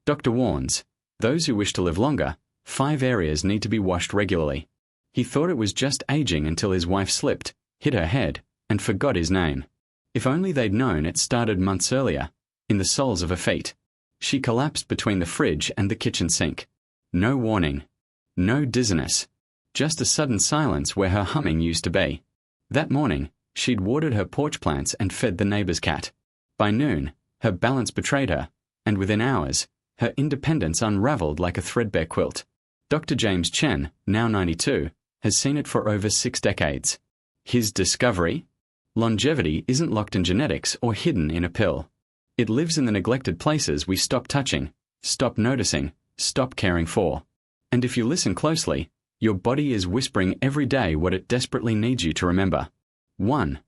Doctor warns, those who wish to live longer, 5 areas need to be washed regularly. He thought it was just aging until his wife slipped, hit her head, and forgot his name. If only they'd known it started months earlier, in the soles of her feet. She collapsed between the fridge and the kitchen sink. No warning. No dizziness. Just a sudden silence where her humming used to be. That morning, she'd watered her porch plants and fed the neighbor's cat. By noon, her balance betrayed her, and within hours, her independence unraveled like a threadbare quilt. Dr. James Chen, now 92, has seen it for over 6 decades. His discovery? Longevity isn't locked in genetics or hidden in a pill. It lives in the neglected places we stop touching, stop noticing, stop caring for. And if you listen closely, your body is whispering every day what it desperately needs you to remember. 1.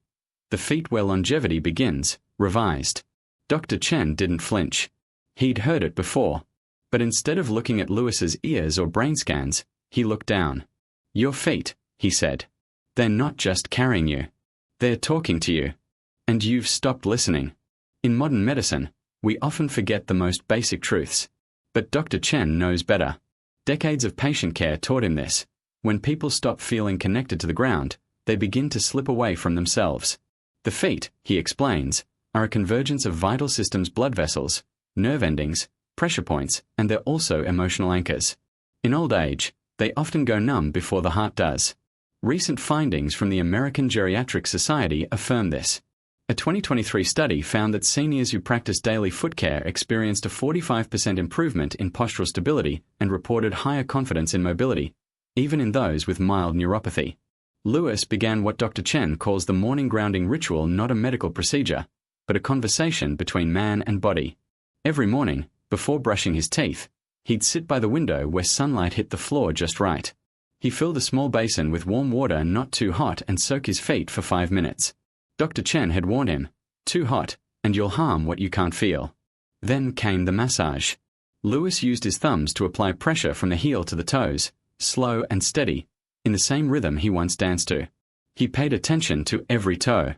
The feet where longevity begins, revised. Dr. Chen didn't flinch. He'd heard it before. But instead of looking at Lewis's ears or brain scans, he looked down. Your feet, he said. They're not just carrying you. They're talking to you. And you've stopped listening. In modern medicine, we often forget the most basic truths. But Dr. Chen knows better. Decades of patient care taught him this. When people stop feeling connected to the ground, they begin to slip away from themselves. The feet, he explains, are a convergence of vital systems, blood vessels, nerve endings, pressure points, and they're also emotional anchors. In old age, they often go numb before the heart does. Recent findings from the American Geriatric Society affirm this. A 2023 study found that seniors who practiced daily foot care experienced a 45% improvement in postural stability and reported higher confidence in mobility, even in those with mild neuropathy. Lewis began what Dr. Chen calls the morning grounding ritual, not a medical procedure, but a conversation between man and body. Every morning, before brushing his teeth, he'd sit by the window where sunlight hit the floor just right. He filled a small basin with warm water not too hot and soak his feet for 5 minutes. Dr. Chen had warned him, too hot, and you'll harm what you can't feel. Then came the massage. Lewis used his thumbs to apply pressure from the heel to the toes, slow and steady, in the same rhythm he once danced to. He paid attention to every toe.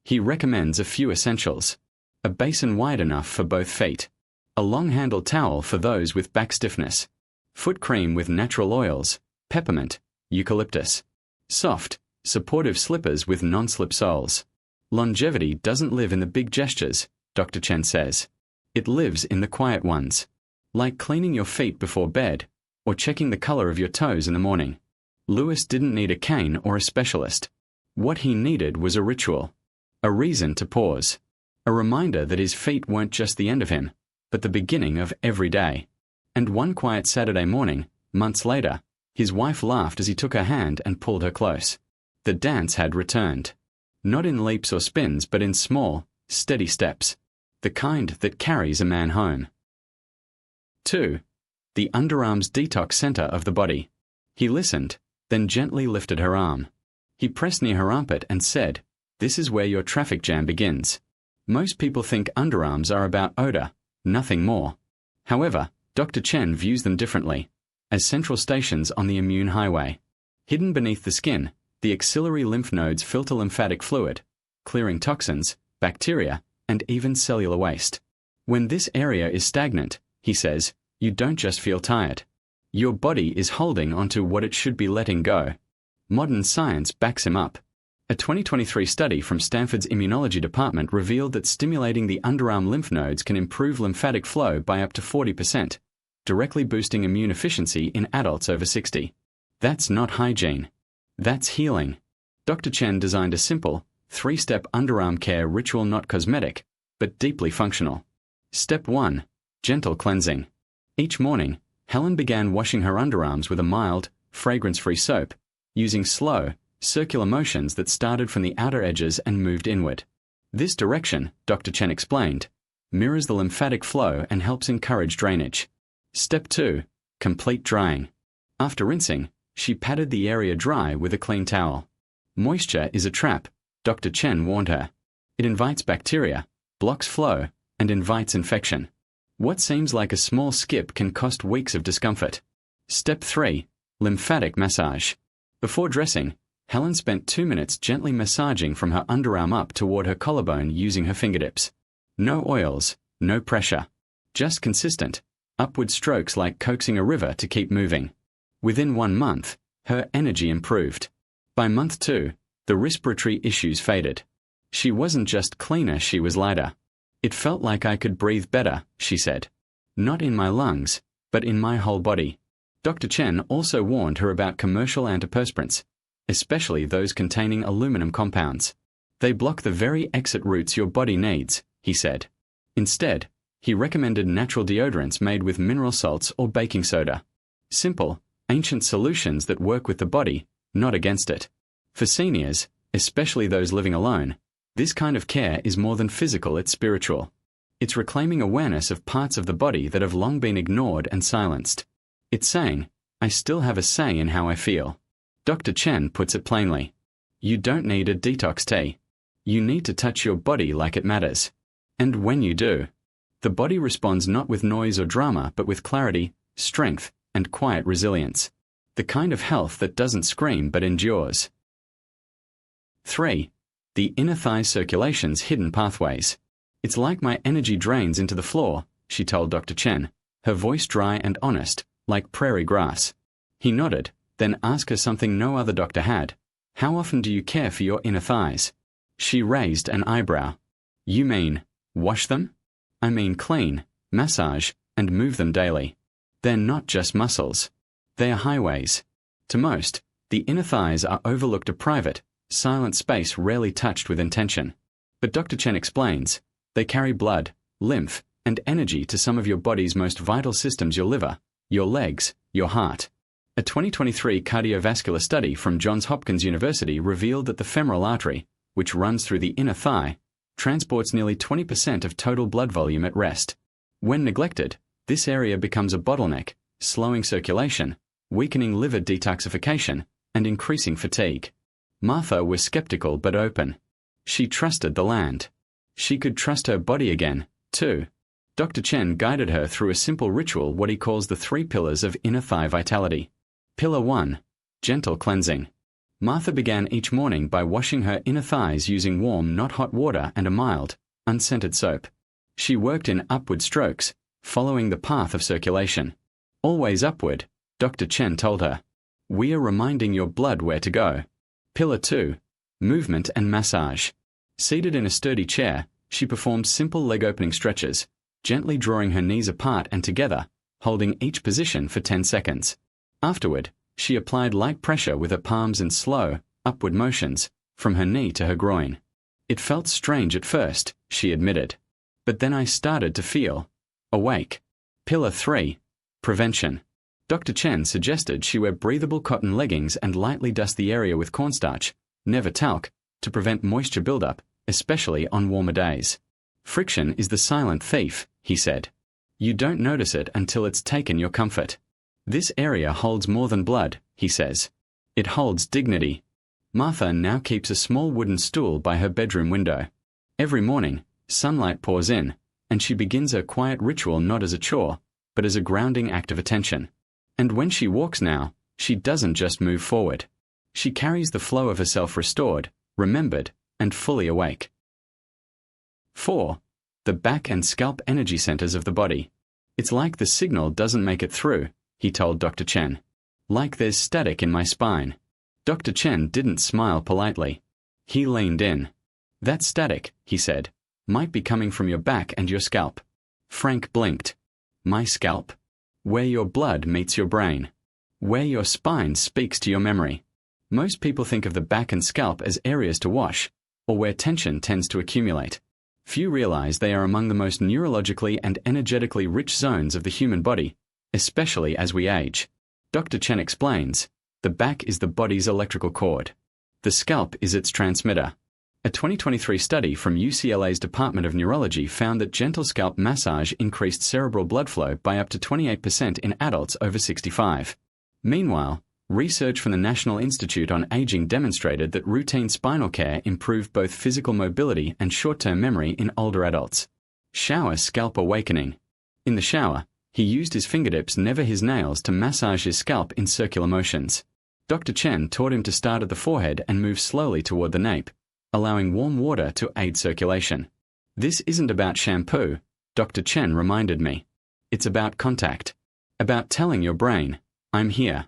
He recommends a few essentials. A basin wide enough for both feet. A long-handled towel for those with back stiffness. Foot cream with natural oils, peppermint, eucalyptus. Soft, supportive slippers with non-slip soles. Longevity doesn't live in the big gestures, Dr. Chen says. It lives in the quiet ones. Like cleaning your feet before bed, or checking the color of your toes in the morning. Lewis didn't need a cane or a specialist. What he needed was a ritual. A reason to pause. A reminder that his feet weren't just the end of him, but the beginning of every day. And one quiet Saturday morning, months later, his wife laughed as he took her hand and pulled her close. The dance had returned. Not in leaps or spins, but in small, steady steps. The kind that carries a man home. 2. The underarms detox center of the body. He listened, then gently lifted her arm. He pressed near her armpit and said, "This is where your traffic jam begins." Most people think underarms are about odor, nothing more. However, Dr. Chen views them differently, as central stations on the immune highway. Hidden beneath the skin, the axillary lymph nodes filter lymphatic fluid, clearing toxins, bacteria, and even cellular waste. When this area is stagnant, he says, you don't just feel tired. Your body is holding onto what it should be letting go. Modern science backs him up. A 2023 study from Stanford's immunology department revealed that stimulating the underarm lymph nodes can improve lymphatic flow by up to 40%, directly boosting immune efficiency in adults over 60. That's not hygiene. That's healing. Dr. Chen designed a simple, 3-step underarm care ritual, not cosmetic, but deeply functional. Step 1. Gentle cleansing. Each morning, Helen began washing her underarms with a mild, fragrance-free soap, using slow, circular motions that started from the outer edges and moved inward. This direction, Dr. Chen explained, mirrors the lymphatic flow and helps encourage drainage. Step 2. Complete drying. After rinsing, she patted the area dry with a clean towel. Moisture is a trap, Dr. Chen warned her. It invites bacteria, blocks flow, and invites infection. What seems like a small skip can cost weeks of discomfort. Step 3. Lymphatic massage. Before dressing, Helen spent 2 minutes gently massaging from her underarm up toward her collarbone using her fingertips. No oils, no pressure. Just consistent, upward strokes like coaxing a river to keep moving. Within 1 month, her energy improved. By month 2, the respiratory issues faded. She wasn't just cleaner, she was lighter. It felt like I could breathe better, she said. Not in my lungs, but in my whole body. Dr. Chen also warned her about commercial antiperspirants, especially those containing aluminum compounds. They block the very exit routes your body needs, he said. Instead, he recommended natural deodorants made with mineral salts or baking soda. Simple, ancient solutions that work with the body, not against it. For seniors, especially those living alone, this kind of care is more than physical, it's spiritual. It's reclaiming awareness of parts of the body that have long been ignored and silenced. It's saying, I still have a say in how I feel. Dr. Chen puts it plainly. You don't need a detox tea. You need to touch your body like it matters. And when you do, the body responds not with noise or drama but with clarity, strength, and quiet resilience. The kind of health that doesn't scream but endures. 3. The inner thigh circulation's hidden pathways. It's like my energy drains into the floor, she told Dr. Chen, her voice dry and honest, like prairie grass. He nodded, then asked her something no other doctor had. How often do you care for your inner thighs? She raised an eyebrow. You mean, wash them? I mean clean, massage, and move them daily. They're not just muscles. They are highways. To most, the inner thighs are overlooked, a private, silent space rarely touched with intention. But Dr. Chen explains, they carry blood, lymph, and energy to some of your body's most vital systems: your liver, your legs, your heart. A 2023 cardiovascular study from Johns Hopkins University revealed that the femoral artery, which runs through the inner thigh, transports nearly 20% of total blood volume at rest. When neglected, this area becomes a bottleneck, slowing circulation, weakening liver detoxification, and increasing fatigue. Martha was skeptical but open. She trusted the land. She could trust her body again, too. Dr. Chen guided her through a simple ritual, what he calls the 3 pillars of inner thigh vitality. Pillar 1. Gentle cleansing. Martha began each morning by washing her inner thighs using warm, not hot water and a mild, unscented soap. She worked in upward strokes, following the path of circulation. Always upward, Dr. Chen told her. We are reminding your blood where to go. Pillar 2. Movement and massage. Seated in a sturdy chair, she performed simple leg opening stretches, gently drawing her knees apart and together, holding each position for 10 seconds. Afterward, she applied light pressure with her palms in slow, upward motions, from her knee to her groin. It felt strange at first, she admitted. But then I started to feel awake. Pillar 3. Prevention. Dr. Chen suggested she wear breathable cotton leggings and lightly dust the area with cornstarch, never talc, to prevent moisture buildup, especially on warmer days. Friction is the silent thief, he said. You don't notice it until it's taken your comfort. This area holds more than blood, he says. It holds dignity. Martha now keeps a small wooden stool by her bedroom window. Every morning, sunlight pours in, and she begins her quiet ritual not as a chore, but as a grounding act of attention. And when she walks now, she doesn't just move forward. She carries the flow of herself restored, remembered, and fully awake. 4. The back and scalp energy centers of the body. It's like the signal doesn't make it through, he told Dr. Chen. Like there's static in my spine. Dr. Chen didn't smile politely. He leaned in. That static, he said, might be coming from your back and your scalp. Frank blinked. My scalp? Where your blood meets your brain. Where your spine speaks to your memory. Most people think of the back and scalp as areas to wash, or where tension tends to accumulate. Few realize they are among the most neurologically and energetically rich zones of the human body, especially as we age. Dr. Chen explains, the back is the body's electrical cord. The scalp is its transmitter. A 2023 study from UCLA's Department of Neurology found that gentle scalp massage increased cerebral blood flow by up to 28% in adults over 65. Meanwhile, research from the National Institute on Aging demonstrated that routine spinal care improved both physical mobility and short-term memory in older adults. Shower scalp awakening. In the shower, he used his fingertips, never his nails, to massage his scalp in circular motions. Dr. Chen taught him to start at the forehead and move slowly toward the nape, allowing warm water to aid circulation. This isn't about shampoo, Dr. Chen reminded me. It's about contact. About telling your brain, I'm here.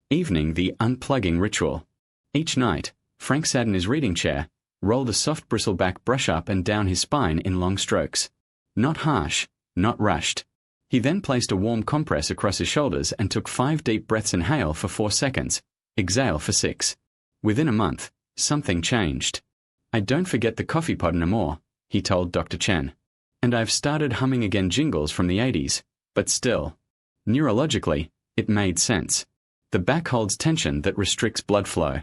Evening, the unplugging ritual. Each night, Frank sat in his reading chair, rolled a soft bristleback brush up and down his spine in long strokes. Not harsh, not rushed. He then placed a warm compress across his shoulders and took 5 deep breaths. Inhale for 4 seconds, exhale for 6. Within a month, something changed. I don't forget the coffee pod anymore, he told Dr. Chen. And I've started humming again jingles from the 80s, but still. Neurologically, it made sense. The back holds tension that restricts blood flow.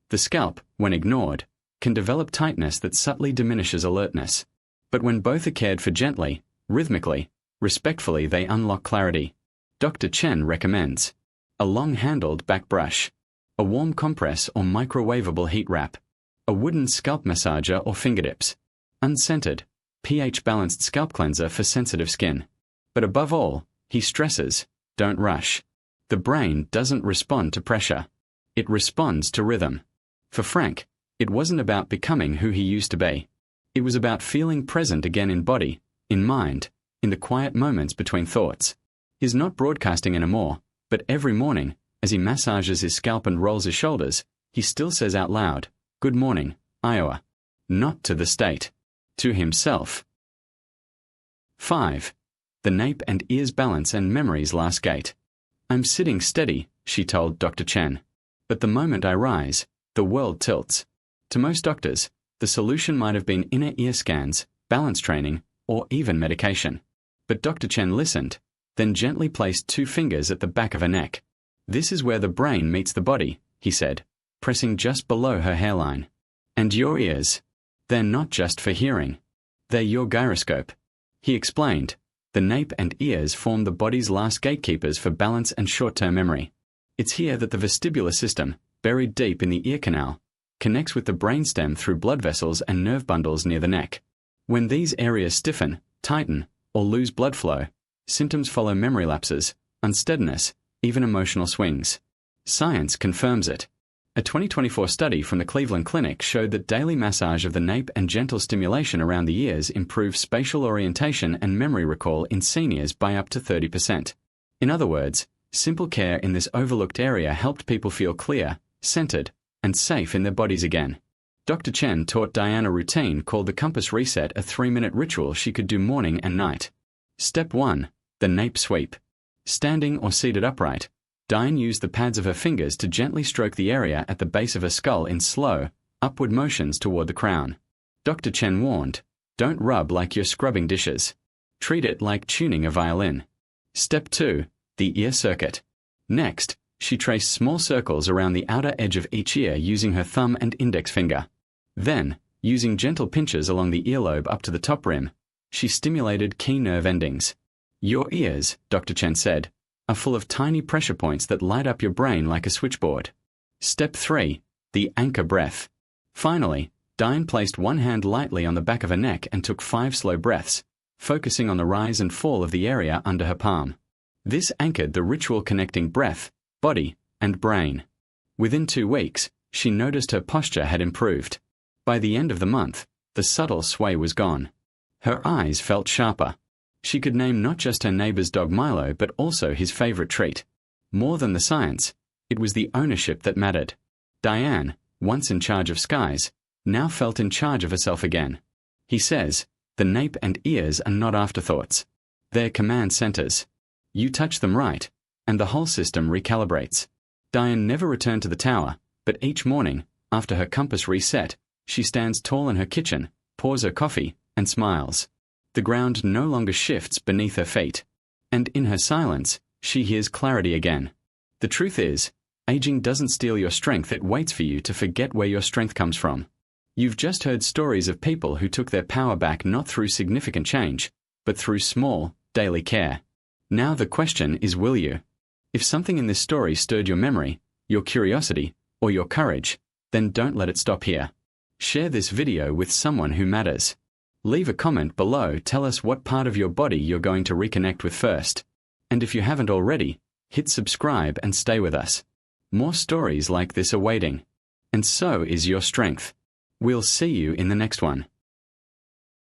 The scalp, when ignored, can develop tightness that subtly diminishes alertness. But when both are cared for gently, rhythmically, respectfully, they unlock clarity. Dr. Chen recommends a long-handled back brush, a warm compress or microwavable heat wrap, a wooden scalp massager or fingertips, unscented, pH-balanced scalp cleanser for sensitive skin. But above all, he stresses, don't rush. The brain doesn't respond to pressure. It responds to rhythm. For Frank, it wasn't about becoming who he used to be. It was about feeling present again in body, in mind, in the quiet moments between thoughts. He's not broadcasting anymore, but every morning, as he massages his scalp and rolls his shoulders, he still says out loud, "Good morning, Iowa." Not to the state. To himself. 5. The nape and ears balance and memory's last gate. I'm sitting steady, she told Dr. Chen. But the moment I rise, the world tilts. To most doctors, the solution might have been inner ear scans, balance training, or even medication. But Dr. Chen listened, then gently placed 2 fingers at the back of her neck. This is where the brain meets the body, he said, pressing just below her hairline. And your ears? They're not just for hearing. They're your gyroscope. He explained, the nape and ears form the body's last gatekeepers for balance and short-term memory. It's here that the vestibular system, buried deep in the ear canal, connects with the brainstem through blood vessels and nerve bundles near the neck. When these areas stiffen, tighten, or lose blood flow, symptoms follow memory lapses, unsteadiness, even emotional swings. Science confirms it. A 2024 study from the Cleveland Clinic showed that daily massage of the nape and gentle stimulation around the ears improves spatial orientation and memory recall in seniors by up to 30%. In other words, simple care in this overlooked area helped people feel clear, centered, and safe in their bodies again. Dr. Chen taught Diane a routine called the Compass Reset, a 3-minute ritual she could do morning and night. Step 1. The nape sweep. Standing or seated upright, Diane used the pads of her fingers to gently stroke the area at the base of her skull in slow, upward motions toward the crown. Dr. Chen warned, don't rub like you're scrubbing dishes. Treat it like tuning a violin. Step 2. The ear circuit. Next, she traced small circles around the outer edge of each ear using her thumb and index finger. Then, using gentle pinches along the earlobe up to the top rim, she stimulated key nerve endings. Your ears, Dr. Chen said, are full of tiny pressure points that light up your brain like a switchboard. Step 3. The anchor breath. Finally, Diane placed one hand lightly on the back of her neck and took 5 slow breaths, focusing on the rise and fall of the area under her palm. This anchored the ritual connecting breath, body, and brain. Within 2 weeks, she noticed her posture had improved. By the end of the month, the subtle sway was gone. Her eyes felt sharper. She could name not just her neighbor's dog Milo but also his favorite treat. More than the science, it was the ownership that mattered. Diane, once in charge of skies, now felt in charge of herself again. He says, the nape and ears are not afterthoughts. They're command centers. You touch them right, and the whole system recalibrates. Diane never returned to the tower, but each morning, after her compass reset, she stands tall in her kitchen, pours her coffee, and smiles. The ground no longer shifts beneath her feet. And in her silence, she hears clarity again. The truth is, aging doesn't steal your strength, it waits for you to forget where your strength comes from. You've just heard stories of people who took their power back not through significant change, but through small, daily care. Now the question is, will you? If something in this story stirred your memory, your curiosity, or your courage, then don't let it stop here. Share this video with someone who matters. Leave a comment below, tell us what part of your body you're going to reconnect with first. And if you haven't already, hit subscribe and stay with us. More stories like this are waiting. And so is your strength. We'll see you in the next one.